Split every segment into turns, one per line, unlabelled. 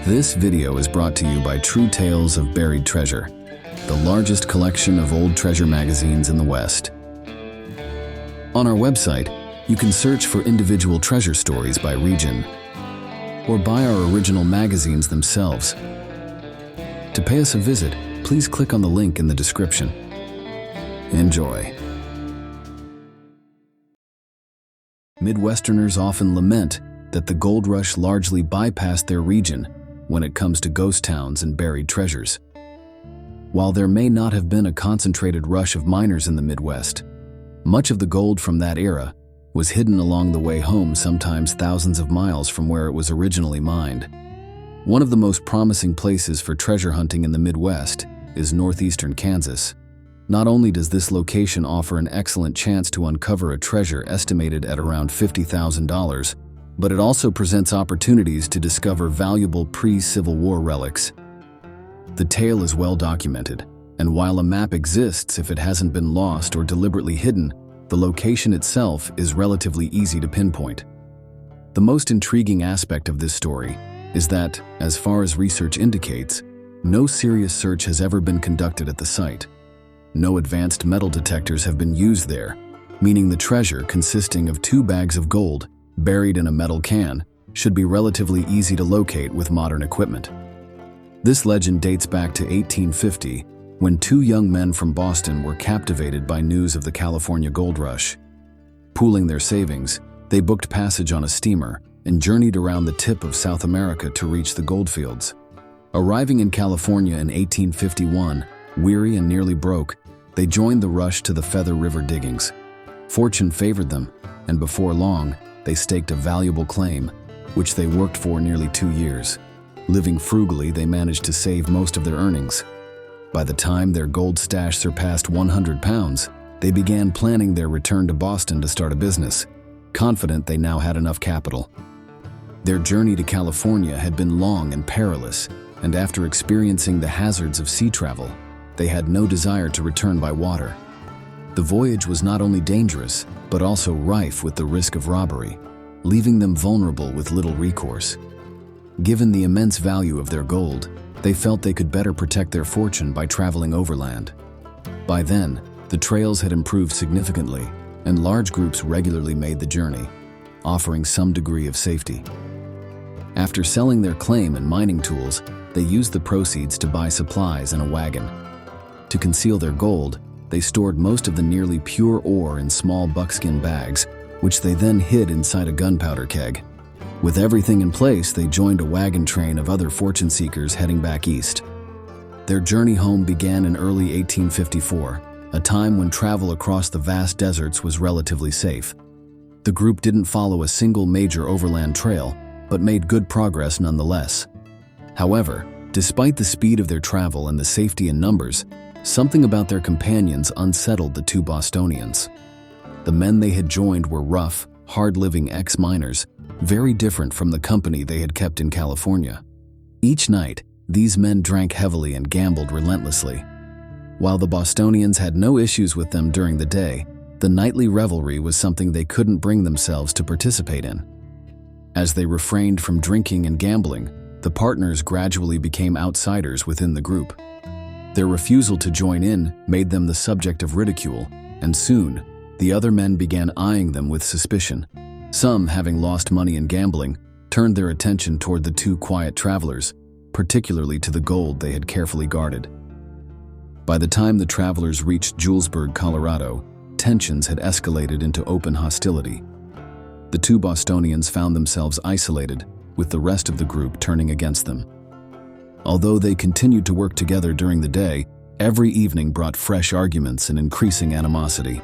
This video is brought to you by True Tales of Buried Treasure, the largest collection of old treasure magazines in the West. On our website, you can search for individual treasure stories by region, or buy our original magazines themselves. To pay us a visit, please click on the link in the description. Enjoy. Midwesterners often lament that the gold rush largely bypassed their region when it comes to ghost towns and buried treasures. While there may not have been a concentrated rush of miners in the Midwest, much of the gold from that era was hidden along the way home, sometimes thousands of miles from where it was originally mined. One of the most promising places for treasure hunting in the Midwest is northeastern Kansas. Not only does this location offer an excellent chance to uncover a treasure estimated at around $50,000, but it also presents opportunities to discover valuable pre-Civil War relics. The tale is well documented, and while a map exists if it hasn't been lost or deliberately hidden, the location itself is relatively easy to pinpoint. The most intriguing aspect of this story is that, as far as research indicates, no serious search has ever been conducted at the site. No advanced metal detectors have been used there, meaning the treasure, consisting of 2 bags of gold buried in a metal can, should be relatively easy to locate with modern equipment. This legend dates back to 1850, when 2 young men from Boston were captivated by news of the California gold rush. Pooling their savings, they booked passage on a steamer and journeyed around the tip of South America to reach the goldfields. Arriving in California in 1851, weary and nearly broke, they joined the rush to the Feather River diggings. Fortune favored them, and before long, they staked a valuable claim, which they worked for nearly 2 years. Living frugally, they managed to save most of their earnings. By the time their gold stash surpassed 100 pounds, they began planning their return to Boston to start a business, confident they now had enough capital. Their journey to California had been long and perilous, and after experiencing the hazards of sea travel, they had no desire to return by water. The voyage was not only dangerous, but also rife with the risk of robbery, leaving them vulnerable with little recourse. Given the immense value of their gold, they felt they could better protect their fortune by traveling overland. By then, the trails had improved significantly, and large groups regularly made the journey, offering some degree of safety. After selling their claim and mining tools, they used the proceeds to buy supplies and a wagon. To conceal their gold, they stored most of the nearly pure ore in small buckskin bags, which they then hid inside a gunpowder keg. With everything in place, they joined a wagon train of other fortune seekers heading back east. Their journey home began in early 1854, a time when travel across the vast deserts was relatively safe. The group didn't follow a single major overland trail, but made good progress nonetheless. However, despite the speed of their travel and the safety in numbers, something about their companions unsettled the 2 Bostonians. The men they had joined were rough, hard-living ex-miners, very different from the company they had kept in California. Each night, these men drank heavily and gambled relentlessly. While the Bostonians had no issues with them during the day, the nightly revelry was something they couldn't bring themselves to participate in. As they refrained from drinking and gambling, the partners gradually became outsiders within the group. Their refusal to join in made them the subject of ridicule, and soon, the other men began eyeing them with suspicion. Some, having lost money in gambling, turned their attention toward the 2 quiet travelers, particularly to the gold they had carefully guarded. By the time the travelers reached Julesburg, Colorado, tensions had escalated into open hostility. The 2 Bostonians found themselves isolated, with the rest of the group turning against them. Although they continued to work together during the day, every evening brought fresh arguments and increasing animosity.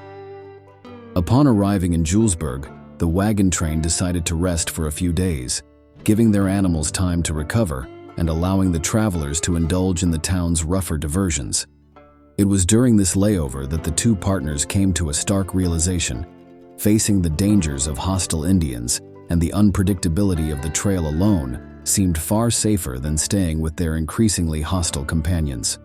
Upon arriving in Julesburg, the wagon train decided to rest for a few days, giving their animals time to recover and allowing the travelers to indulge in the town's rougher diversions. It was during this layover that the 2 partners came to a stark realization. Facing the dangers of hostile Indians and the unpredictability of the trail alone seemed far safer than staying with their increasingly hostile companions.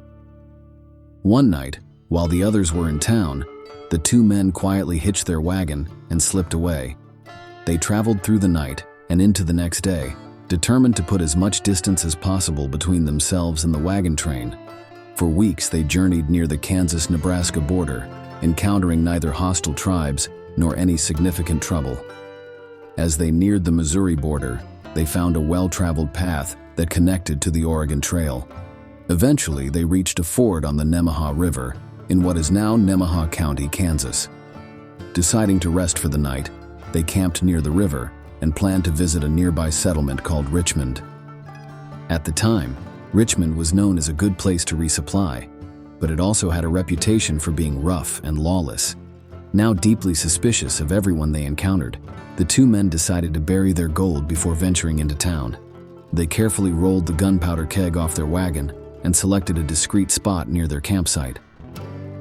One night, while the others were in town, the 2 men quietly hitched their wagon and slipped away. They traveled through the night and into the next day, determined to put as much distance as possible between themselves and the wagon train. For weeks they journeyed near the Kansas-Nebraska border, encountering neither hostile tribes nor any significant trouble. As they neared the Missouri border, they found a well-traveled path that connected to the Oregon Trail. Eventually, they reached a ford on the Nemaha River in what is now Nemaha County, Kansas. Deciding to rest for the night, they camped near the river and planned to visit a nearby settlement called Richmond. At the time, Richmond was known as a good place to resupply, but it also had a reputation for being rough and lawless. Now deeply suspicious of everyone they encountered, the two men decided to bury their gold before venturing into town. They carefully rolled the gunpowder keg off their wagon and selected a discreet spot near their campsite.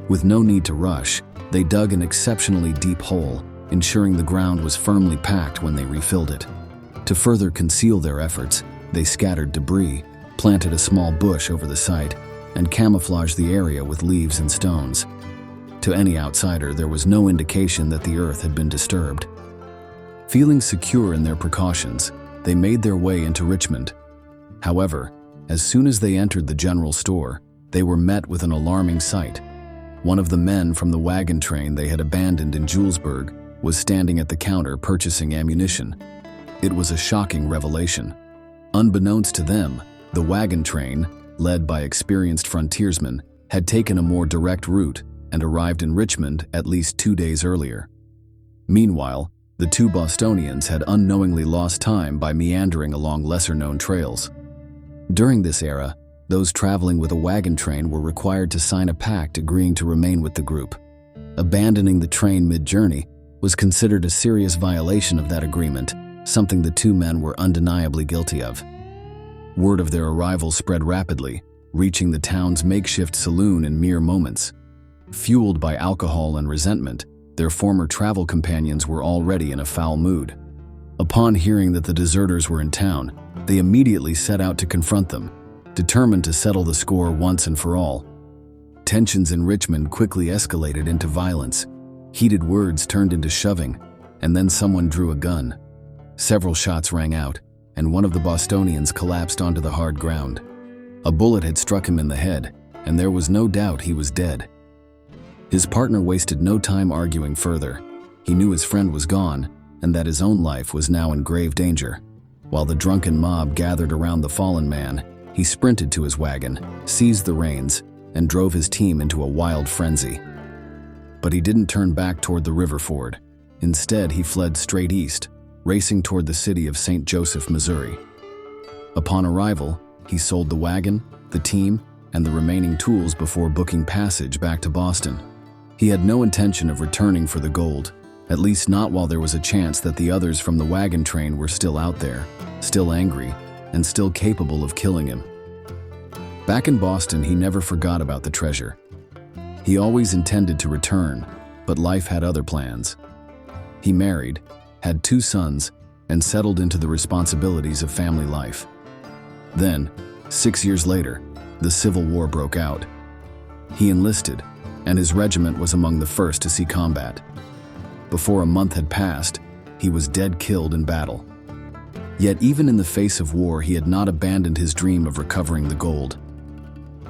With no need to rush, they dug an exceptionally deep hole, ensuring the ground was firmly packed when they refilled it. To further conceal their efforts, they scattered debris, planted a small bush over the site, and camouflaged the area with leaves and stones. To any outsider, there was no indication that the earth had been disturbed. Feeling secure in their precautions, they made their way into Richmond. However, as soon as they entered the general store, they were met with an alarming sight. One of the men from the wagon train they had abandoned in Julesburg was standing at the counter purchasing ammunition. It was a shocking revelation. Unbeknownst to them, the wagon train, led by experienced frontiersmen, had taken a more direct route and arrived in Richmond at least 2 days earlier. Meanwhile, the two Bostonians had unknowingly lost time by meandering along lesser-known trails. During this era, those traveling with a wagon train were required to sign a pact agreeing to remain with the group. Abandoning the train mid-journey was considered a serious violation of that agreement, something the two men were undeniably guilty of. Word of their arrival spread rapidly, reaching the town's makeshift saloon in mere moments. Fueled by alcohol and resentment, their former travel companions were already in a foul mood. Upon hearing that the deserters were in town, they immediately set out to confront them, determined to settle the score once and for all. Tensions in Richmond quickly escalated into violence. Heated words turned into shoving, and then someone drew a gun. Several shots rang out, and one of the Bostonians collapsed onto the hard ground. A bullet had struck him in the head, and there was no doubt he was dead. His partner wasted no time arguing further. He knew his friend was gone, and that his own life was now in grave danger. While the drunken mob gathered around the fallen man, he sprinted to his wagon, seized the reins, and drove his team into a wild frenzy. But he didn't turn back toward the river ford. Instead, he fled straight east, racing toward the city of St. Joseph, Missouri. Upon arrival, he sold the wagon, the team, and the remaining tools before booking passage back to Boston. He had no intention of returning for the gold, at least not while there was a chance that the others from the wagon train were still out there, still angry, and still capable of killing him. Back in Boston, he never forgot about the treasure. He always intended to return, but life had other plans. He married, had 2 sons, and settled into the responsibilities of family life. Then, 6 years later, the Civil War broke out. He enlisted, and his regiment was among the first to see combat. Before a month had passed, he was dead killed in battle. Yet even in the face of war, he had not abandoned his dream of recovering the gold.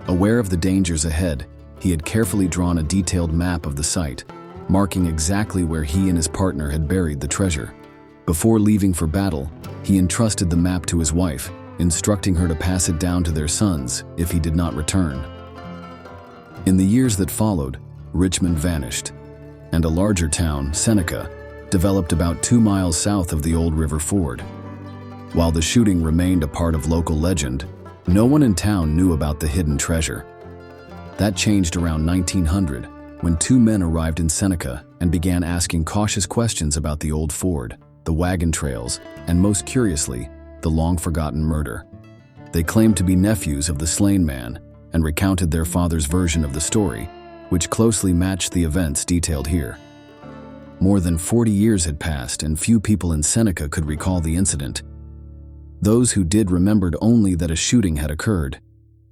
Aware of the dangers ahead, he had carefully drawn a detailed map of the site, marking exactly where he and his partner had buried the treasure. Before leaving for battle, he entrusted the map to his wife, instructing her to pass it down to their sons if he did not return. In the years that followed, Richmond vanished, and a larger town, Seneca, developed about 2 miles south of the old river ford. While the shooting remained a part of local legend, no one in town knew about the hidden treasure. That changed around 1900, when 2 men arrived in Seneca and began asking cautious questions about the old ford, the wagon trails, and most curiously, the long-forgotten murder. They claimed to be nephews of the slain man and recounted their father's version of the story, which closely matched the events detailed here. More than 40 years had passed, and few people in Seneca could recall the incident. Those who did remembered only that a shooting had occurred.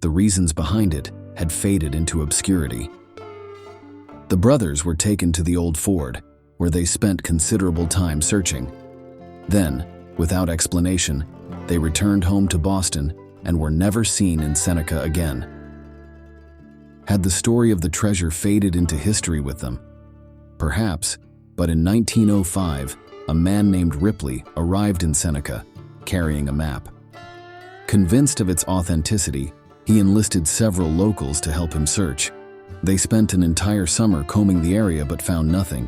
The reasons behind it had faded into obscurity. The brothers were taken to the old ford, where they spent considerable time searching. Then, without explanation, They returned home to Boston and were never seen in Seneca again. Had the story of the treasure faded into history with them? Perhaps, but in 1905, a man named Ripley arrived in Seneca, carrying a map. Convinced of its authenticity, he enlisted several locals to help him search. They spent an entire summer combing the area but found nothing.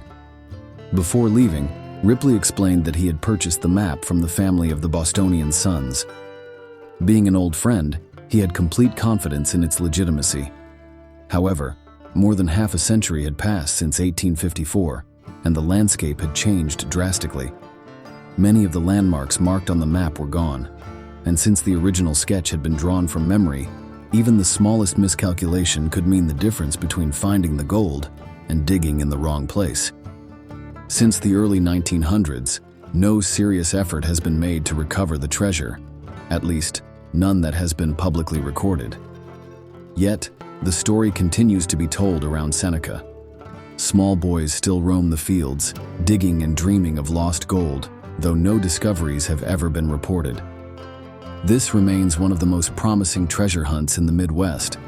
Before leaving, Ripley explained that he had purchased the map from the family of the Bostonian sons. Being an old friend, he had complete confidence in its legitimacy. However, more than half a century had passed since 1854, and the landscape had changed drastically. Many of the landmarks marked on the map were gone, and since the original sketch had been drawn from memory, even the smallest miscalculation could mean the difference between finding the gold and digging in the wrong place. Since the early 1900s, no serious effort has been made to recover the treasure, at least none that has been publicly recorded. Yet, the story continues to be told around Seneca. Small boys still roam the fields, digging and dreaming of lost gold, though no discoveries have ever been reported. This remains one of the most promising treasure hunts in the Midwest.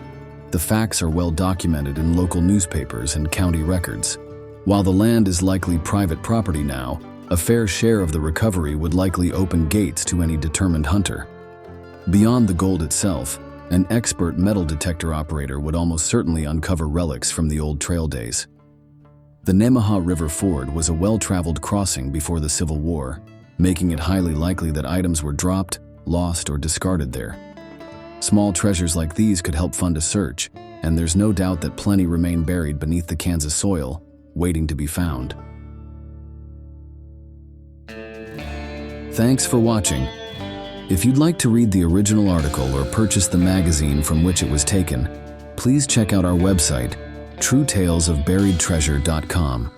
The facts are well documented in local newspapers and county records. While the land is likely private property now, a fair share of the recovery would likely open gates to any determined hunter. Beyond the gold itself, an expert metal detector operator would almost certainly uncover relics from the old trail days. The Nemaha River Ford was a well-traveled crossing before the Civil War, making it highly likely that items were dropped, lost, or discarded there. Small treasures like these could help fund a search, and there's no doubt that plenty remain buried beneath the Kansas soil, waiting to be found. Thanks for watching. If you'd like to read the original article or purchase the magazine from which it was taken, please check out our website, truetalesofburiedtreasure.com.